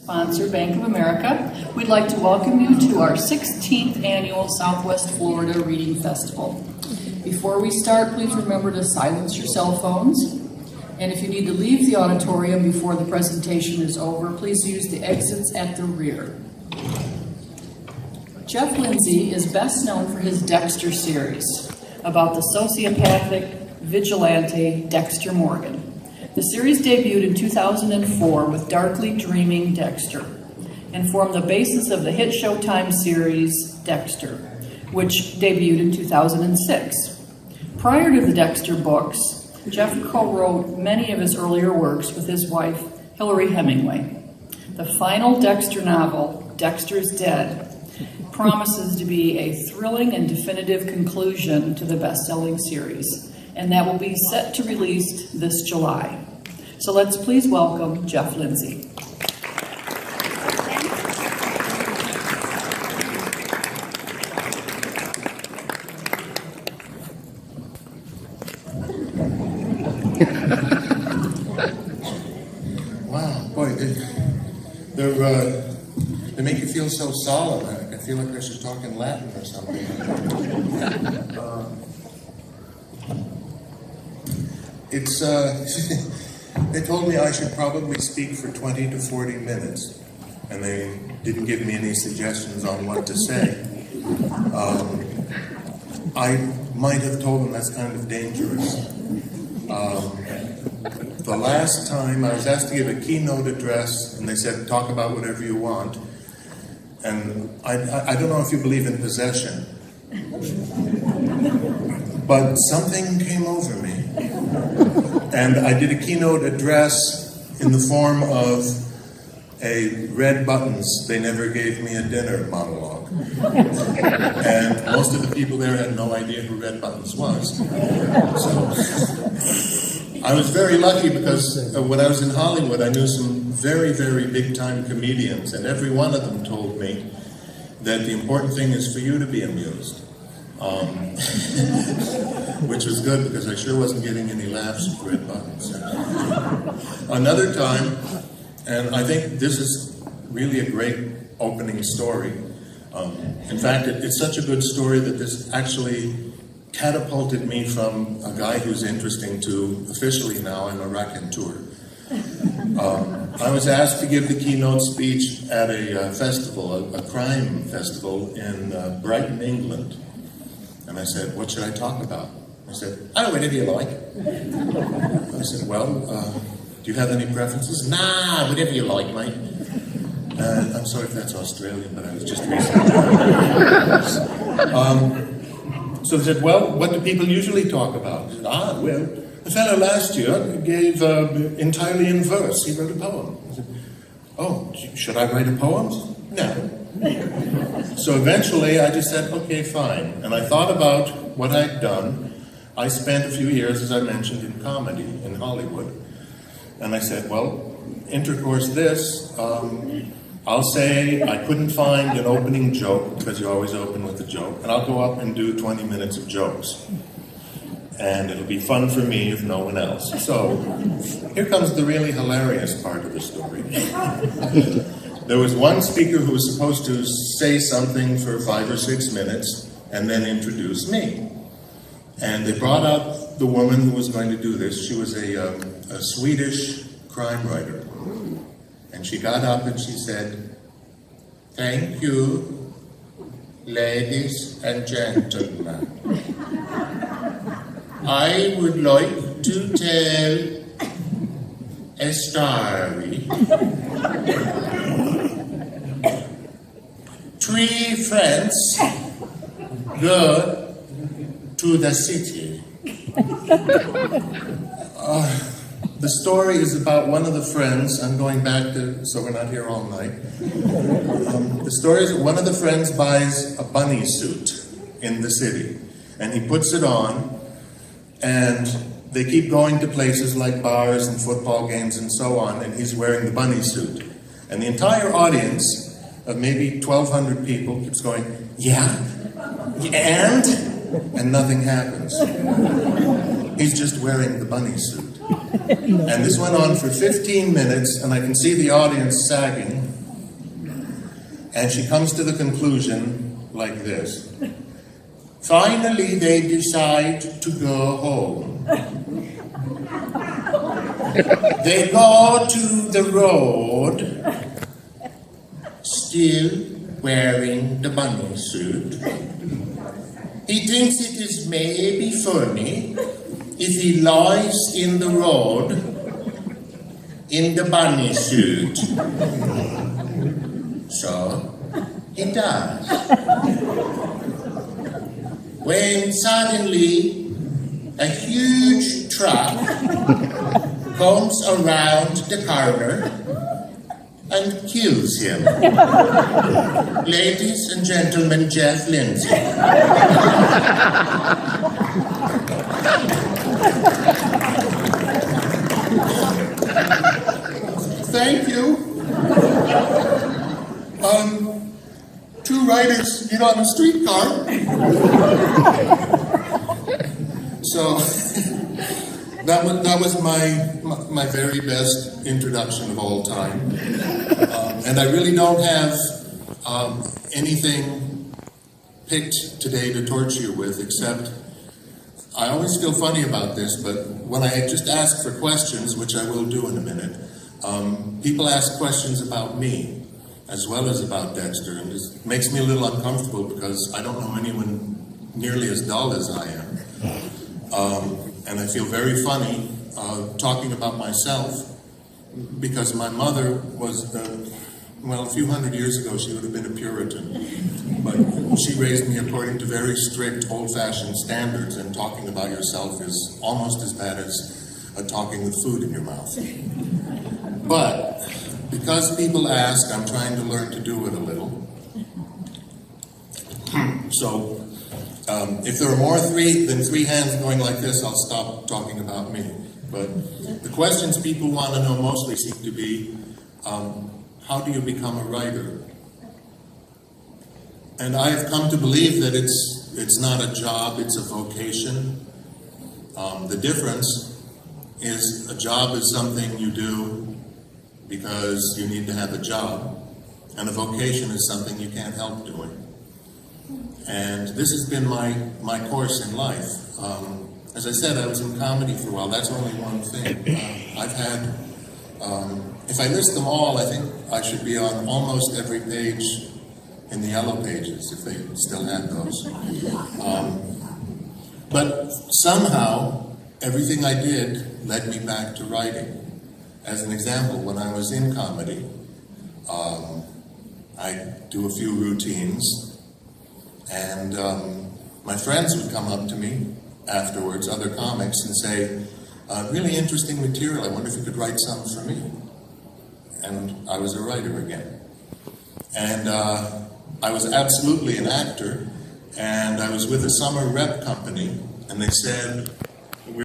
Sponsor, Bank of America. We'd like to welcome you to our 16th annual Southwest Florida Reading Festival. Before we start, please remember to silence your cell phones. And if you need to leave the auditorium before the presentation is over, please use the exits at the rear. Jeff Lindsay is best known for his Dexter series about the sociopathic vigilante Dexter Morgan. The series debuted in 2004 with Darkly Dreaming Dexter and formed the basis of the hit Showtime series Dexter, which debuted in 2006. Prior to the Dexter books, Jeff co-wrote many of his earlier works with his wife, Hillary Hemingway. The final Dexter novel, Dexter's Dead, promises to be a thrilling and definitive conclusion to the best-selling series, and that will be set to release this July. So let's please welcome Jeff Lindsay. Wow, boy, they make you feel so solemn. I feel like I should talk in Latin or something. They told me I should probably speak for 20 to 40 minutes, and they didn't give me any suggestions on what to say. I might have told them that's kind of dangerous. The last time I was asked to give a keynote address, and they said, talk about whatever you want. And I don't know if you believe in possession, but something came over me. And I did a keynote address in the form of a red buttons, they never gave me a dinner monologue. And most of the people there had no idea who Red Buttons was. So I was very lucky because when I was in Hollywood, I knew some very, very big-time comedians, and every one of them told me that the important thing is for you to be amused. Which was good because I sure wasn't getting any laughs at Red Buttons. Another time, and I think this is really a great opening story. In fact, it's such a good story that this actually catapulted me from a guy who's interesting to officially now I'm a raconteur. I was asked to give the keynote speech at a festival, a crime festival in Brighton, England. And I said, what should I talk about? I said, I don't know, whatever you like. I said, well, do you have any preferences? Nah, whatever you like, mate. I'm sorry if that's Australian, but I was just recently. So they said, well, what do people usually talk about? I said, well, the fellow last year gave entirely in verse. He wrote a poem. I said, oh, should I write a poem? No. So eventually I just said, okay, fine. And I thought about what I'd done. I spent a few years, as I mentioned, in comedy in Hollywood. And I said, well, intercourse this, I'll say I couldn't find an opening joke, because you always open with a joke, and I'll go up and do 20 minutes of jokes. And it'll be fun for me if no one else. So here comes the really hilarious part of the story. There was one speaker who was supposed to say something for 5 or 6 minutes and then introduce me. And they brought out the woman who was going to do this. She was a Swedish crime writer. And she got up and she said, thank you, ladies and gentlemen. I would like to tell a story. 3 friends go to the city. The story is about one of the friends. I'm going back to, so we're not here all night. The story is that one of the friends buys a bunny suit in the city, and he puts it on, and they keep going to places like bars and football games and so on, and he's wearing the bunny suit. And the entire audience of maybe 1,200 people keeps going, yeah, and nothing happens. He's just wearing the bunny suit. And this went on for 15 minutes, and I can see the audience sagging. And she comes to the conclusion like this. Finally, they decide to go home. They go to the road, still wearing the bunny suit. He thinks it is maybe funny if he lies in the road in the bunny suit. So he does. When suddenly a huge truck comes around the corner and kills him. Ladies and gentlemen, Jeff Lindsay. Thank you. Two writers get on a streetcar. So that was my very best introduction of all time. And I really don't have anything picked today to torture you with, except I always feel funny about this, but when I just ask for questions, which I will do in a minute, people ask questions about me as well as about Dexter, and it makes me a little uncomfortable because I don't know anyone nearly as dull as I am. And I feel very funny talking about myself because my mother was, well, a few hundred years ago she would have been a Puritan, but she raised me according to very strict old-fashioned standards, and talking about yourself is almost as bad as talking with food in your mouth. But because people ask, I'm trying to learn to do it a little. So if there are more than three hands going like this, I'll stop talking about me. But the questions people want to know mostly seem to be, how do you become a writer? And I have come to believe that it's not a job, it's a vocation. The difference is a job is something you do because you need to have a job, and a vocation is something you can't help doing. And this has been my course in life. As I said, I was in comedy for a while. That's only one thing. I've had, if I list them all, I think I should be on almost every page in the Yellow Pages, if they still had those. But somehow, everything I did led me back to writing. As an example, when I was in comedy, I'd do a few routines, and my friends would come up to me afterwards, other comics, and say, really interesting material, I wonder if you could write something for me. And I was a writer again. And I was absolutely an actor, and I was with a summer rep company, and they said,